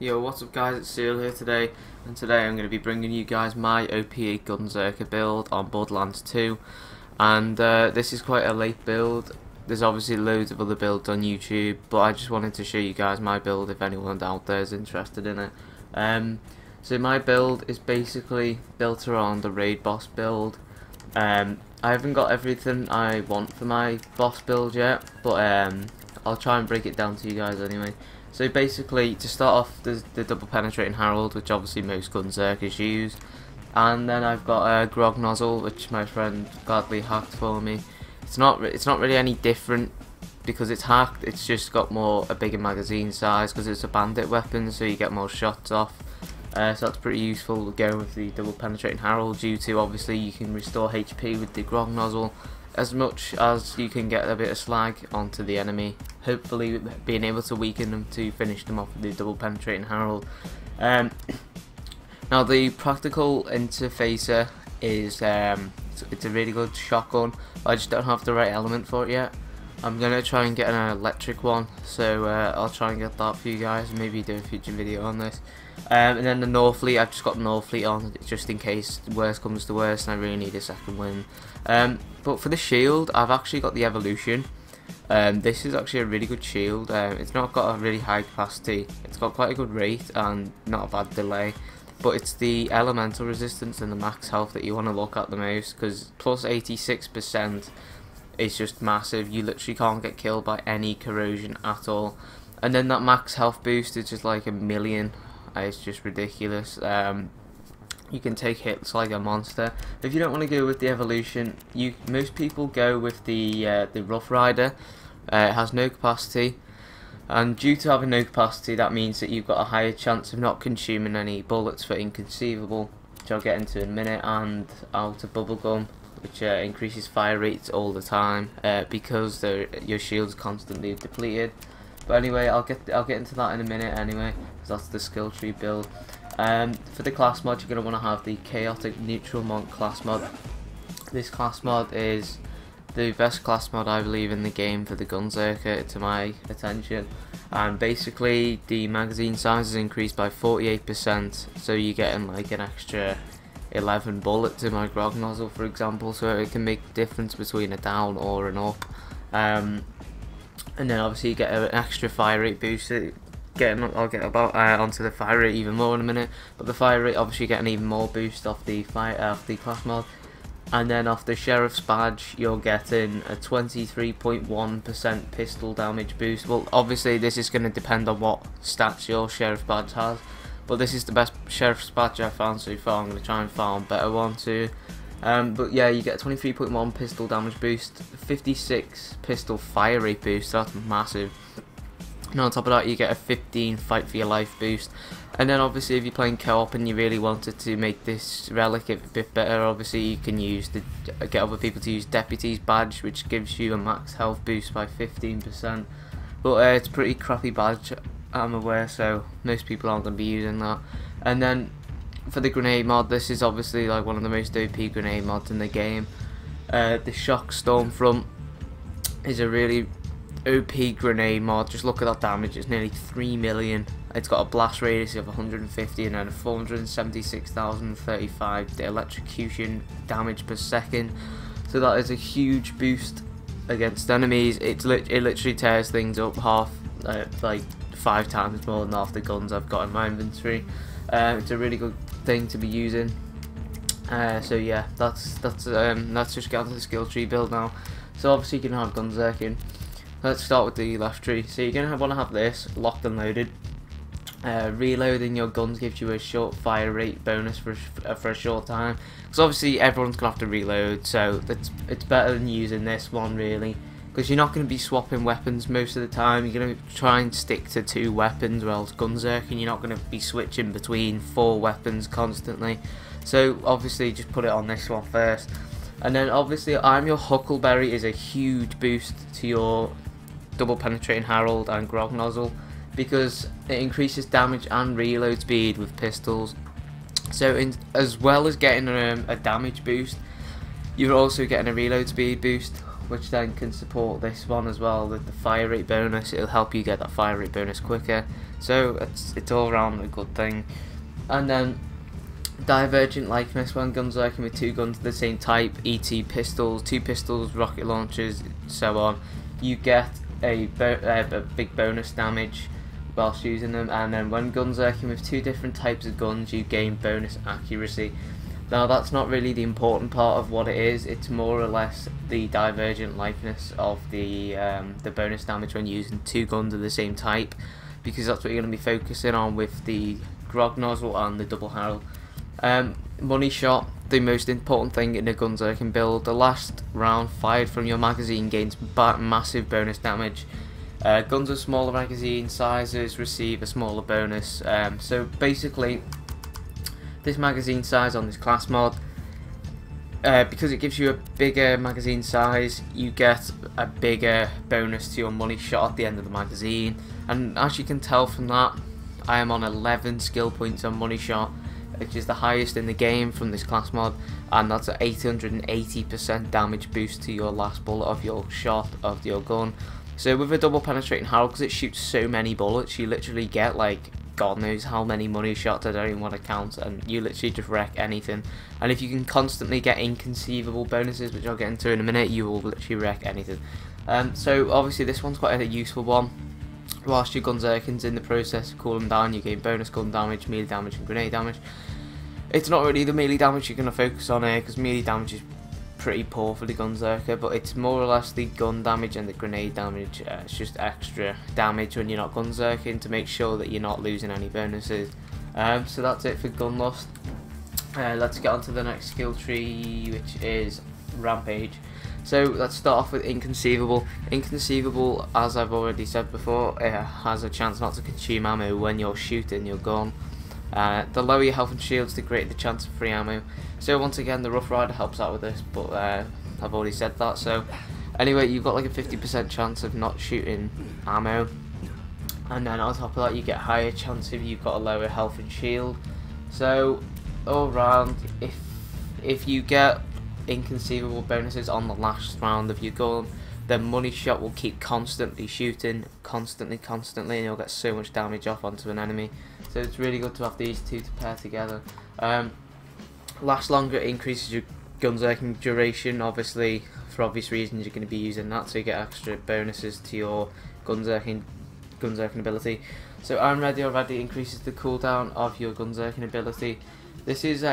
Yo, what's up guys, it's Seal here today, and today I'm going to be bringing you guys my OP8 Gunzerker build on Borderlands 2, and this is quite a late build. There's obviously loads of other builds on YouTube, but I just wanted to show you guys my build if anyone out there is interested in it. So my build is basically built around the raid boss build. I haven't got everything I want for my boss build yet, but I'll try and break it down to you guys anyway. So basically, to start off, there's the double penetrating Herald, which obviously most Gunzerkers use, and then I've got a grog nozzle, which my friend gladly hacked for me. It's not really any different because it's hacked. It's just got a bigger magazine size because it's a bandit weapon, so you get more shots off. So that's pretty useful going with the double penetrating Herald, due to obviously you can restore HP with the grog nozzle as much as you can get a bit of slag onto the enemy, hopefully being able to weaken them to finish them off with the double penetrating Herald. Now the practical interfacer is it's a really good shotgun, but I just don't have the right element for it yet. I'm gonna try and get an electric one, so I'll try and get that for you guys and maybe do a future video on this. And then the Norfleet, I've just got Norfleet on just in case worst comes to worst and I really need a second wind. But for the shield, I've actually got the Evolution. This is actually a really good shield. It's not got a really high capacity, it's got quite a good rate and not a bad delay, but it's the elemental resistance and the max health that you want to look at the most, because plus 86% is just massive. You literally can't get killed by any corrosion at all, and then that max health boost is just like 1,000,000. It's just ridiculous. You can take hits like a monster. If you don't want to go with the Evolution, most people go with the Rough Rider. It has no capacity, and due to having no capacity, that means that you've got a higher chance of not consuming any bullets for Inconceivable, which I'll get into in a minute, and out of Bubblegum, which increases fire rates all the time because your shield's constantly depleted. But anyway, I'll get into that in a minute anyway, because that's the skill tree build. For the class mod, you're going to want to have the Chaotic Neutral Monk class mod. This class mod is the best class mod I believe in the game for the Gunzerker, to my attention. And basically the magazine size is increased by 48%, so you're getting like an extra 11 bullets in my grog nozzle, for example, so it can make a difference between a down or an up. And then obviously you get an extra fire rate boost. I'll get onto the fire rate even more in a minute, but the fire rate, obviously you get an even more boost off the class mod. And then off the Sheriff's Badge, you're getting a 23.1% pistol damage boost. Well, obviously this is going to depend on what stats your Sheriff's Badge has, but this is the best Sheriff's Badge I've found so far. I'm going to try and farm a better one too. But yeah, you get a 23.1 pistol damage boost, 56 pistol fire rate boost, so that's massive. And on top of that, you get a 15 fight for your life boost. And then obviously if you're playing co-op and you really wanted to make this relic a bit better, obviously you can get other people to use Deputy's Badge, which gives you a max health boost by 15%. But it's a pretty crappy badge, I'm aware, so most people aren't going to be using that. And then for the grenade mod, this is obviously like one of the most OP grenade mods in the game. The Shock Stormfront is a really OP grenade mod. Just look at that damage, it's nearly 3 million. It's got a blast radius of 150 and then a 476,035 electrocution damage per second. So that is a huge boost against enemies. It literally tears things up like 5 times more than half the guns I've got in my inventory. It's a really good thing to be using. So yeah, let's just get onto the skill tree build now. So obviously you can have Gunzerking. Let's start with the left tree. So you're going to want to have this locked and loaded. Reloading your guns gives you a short fire rate bonus for a short time, because obviously everyone's going to have to reload, so it's better than using this one really, because you're not going to be swapping weapons most of the time. You're going to try and stick to 2 weapons, whereas Gunzerking, you're not going to be switching between 4 weapons constantly. So obviously just put it on this one first. And then obviously I'm Your Huckleberry is a huge boost to your double penetrating Herald and grog nozzle, because it increases damage and reload speed with pistols. So as well as getting a damage boost, you're also getting a reload speed boost, which then can support this one as well with the fire rate bonus. It'll help you get that fire rate bonus quicker, so it's all around a good thing. And then divergent likeness, when Gunzerking with 2 guns of the same type, e.g. pistols, 2 pistols, rocket launchers, so on, you get a big bonus damage whilst using them. And then when Gunzerking with 2 different types of guns, you gain bonus accuracy. Now that's not really the important part of what it is, it's more or less the divergent likeness of the bonus damage when using 2 guns of the same type, because that's what you're going to be focusing on with the grog nozzle and the double barrel. Money shot, the most important thing in a Gunzerking build. The last round fired from your magazine gains massive bonus damage. Guns with smaller magazine sizes receive a smaller bonus. So basically, this magazine size on this class mod, because it gives you a bigger magazine size, you get a bigger bonus to your money shot at the end of the magazine. And as you can tell from that, I am on 11 skill points on money shot, which is the highest in the game from this class mod, and that's an 880% damage boost to your last bullet of your shot of your gun. So with a double penetrating barrel, because it shoots so many bullets, you literally get like God knows how many money shots, I don't even want to count, and you literally just wreck anything. And if you can constantly get inconceivable bonuses, which I'll get into in a minute, you will literally wreck anything. So obviously this one's quite a useful one. Whilst your Gunzerking's in the process of cooling down, you gain bonus gun damage, melee damage and grenade damage. It's not really the melee damage you're going to focus on here, because melee damage is pretty poor for the Gunzerker, but it's more or less the gun damage and the grenade damage. It's just extra damage when you're not Gunzerking to make sure that you're not losing any bonuses. So that's it for Gunlust. Let's get on to the next skill tree, which is Rampage. So let's start off with Inconceivable. Inconceivable, as I've already said before, it has a chance not to consume ammo when you're shooting your gun. The lower your health and shields, the greater the chance of free ammo. So once again, the Rough Rider helps out with this, but I've already said that. So anyway, you've got like a 50% chance of not shooting ammo, and then on top of that, you get a higher chance if you've got a lower health and shield. So all round, if you get inconceivable bonuses on the last round of your gun, then money shot will keep constantly shooting, constantly, and you'll get so much damage off onto an enemy. So it's really good to have these two to pair together. Last longer increases your Gunzerking duration. Obviously, for obvious reasons, you're going to be using that, so you get extra bonuses to your Gunzerking ability. So I'm ready already increases the cooldown of your Gunzerking ability. This is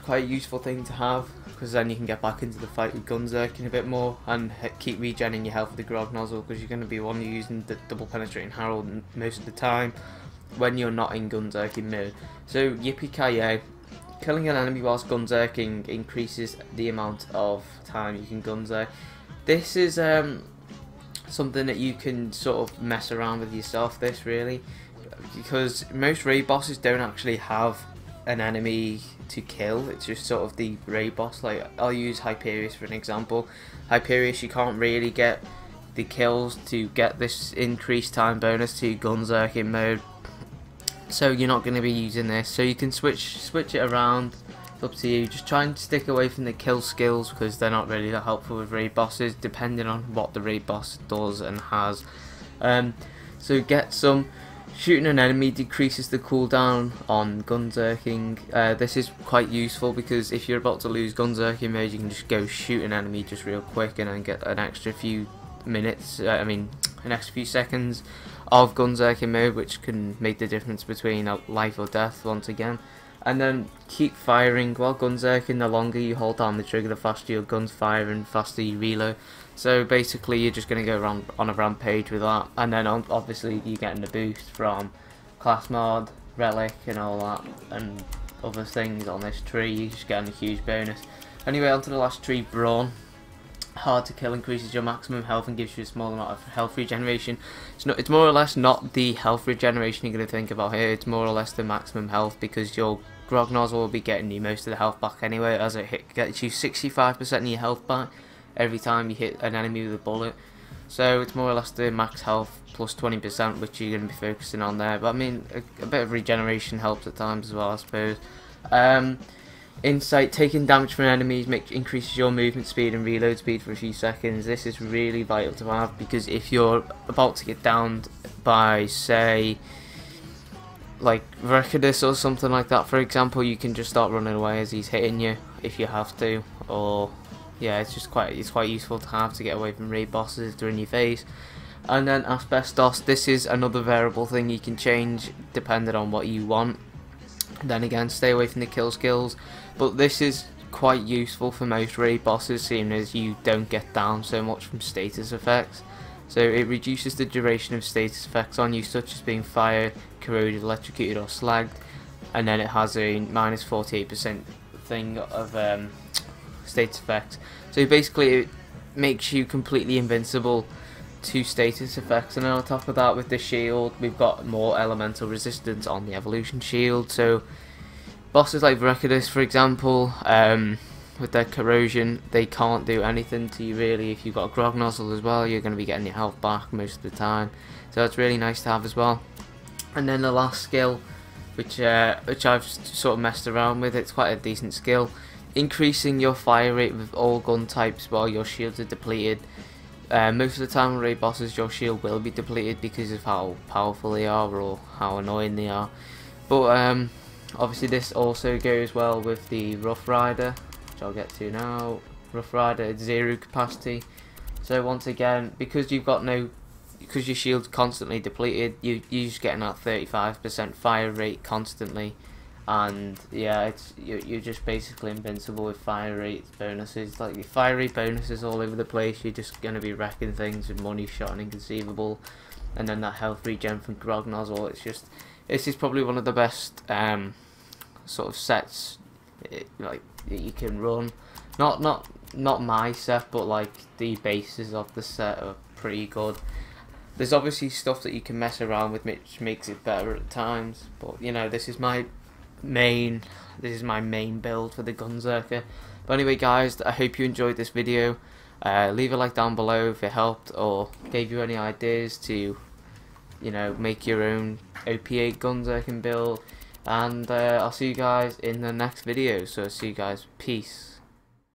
quite a useful thing to have, because then you can get back into the fight with Gunzerking a bit more and keep regenerating your health with the grog nozzle, because you're going to be one using the double penetrating Herald most of the time when you're not in Gunzerking mode. So yippee-ki-yay, killing an enemy whilst Gunzerking increases the amount of time you can Gunzerk. This is something that you can sort of mess around with yourself, this really, because most raid bosses don't actually have an enemy to kill. It's just sort of the raid boss. Like, I'll use Hyperius for an example. Hyperius, you can't really get the kills to get this increased time bonus to Gunzerking mode, so you're not going to be using this. So you can switch it around. It's up to you. Just try and stick away from the kill skills, because they're not really that helpful with raid bosses, depending on what the raid boss does and has. So get some. Shooting an enemy decreases the cooldown on Gunzerking. This is quite useful, because if you're about to lose Gunzerking mode, you can just go shoot an enemy just real quick and then get an extra few minutes, an extra few seconds of Gunzerking mode, which can make the difference between life or death once again. And then keep firing while Gunzerking. The longer you hold down the trigger, the faster your gun's firing, faster you reload. So basically, you're just going to go around on a rampage with that, and then obviously you're getting the boost from class mod, relic, and all that, and other things on this tree. You're just getting a huge bonus. Anyway, onto the last tree, Brawn. Hard to kill, increases your maximum health and gives you a small amount of health regeneration. It's more or less not the health regeneration you're going to think about here. It's more or less the maximum health, because your grog nozzle will be getting you most of the health back anyway, as it gets you 65% of your health back every time you hit an enemy with a bullet. So it's more or less the max health plus 20%, which you're going to be focusing on there. But I mean, a bit of regeneration helps at times as well, I suppose. Insight, taking damage from enemies increases your movement speed and reload speed for a few seconds. This is really vital to have, because if you're about to get downed by, say, like Recordus or something like that, for example, you can just start running away as he's hitting you if you have to. Or yeah, it's quite useful to have to get away from raid bosses if they're in your face. And then Asbestos, this is another variable thing you can change depending on what you want. Then again, stay away from the kill skills, but this is quite useful for most raid bosses, seeing as you don't get down so much from status effects. So it reduces the duration of status effects on you, such as being fire, corroded, electrocuted or slagged, and then it has a minus 48% thing of status effects. So basically it makes you completely invincible to status effects, and then on top of that, with the shield, we've got more elemental resistance on the evolution shield. So bosses like Recordus, for example, with their corrosion, they can't do anything to you really. If you've got a grog nozzle as well, you're going to be getting your health back most of the time, so it's really nice to have as well. And then the last skill, which I've sort of messed around with, it's quite a decent skill, increasing your fire rate with all gun types while your shields are depleted. Most of the time with raid bosses, your shield will be depleted because of how powerful they are or how annoying they are. But obviously this also goes well with the Rough Rider, which I'll get to now. Rough Rider at 0 capacity. So once again, because your shield's constantly depleted, you're just getting that 35% fire rate constantly. And yeah, you're just basically invincible with fire rate bonuses. Like your fire rate bonuses all over the place, you're just going to be wrecking things with money shot and inconceivable. And then that health regen from grog nozzle, this is probably one of the best sort of sets like that you can run. Not my set, but like the bases of the set are pretty good. There's obviously stuff that you can mess around with which makes it better at times, but you know, this is my main build for the Gunzerker. But anyway guys, I hope you enjoyed this video. Leave a like down below if it helped or gave you any ideas to, you know, make your own OP8 Gunzerker build. And I'll see you guys in the next video. So see you guys, peace.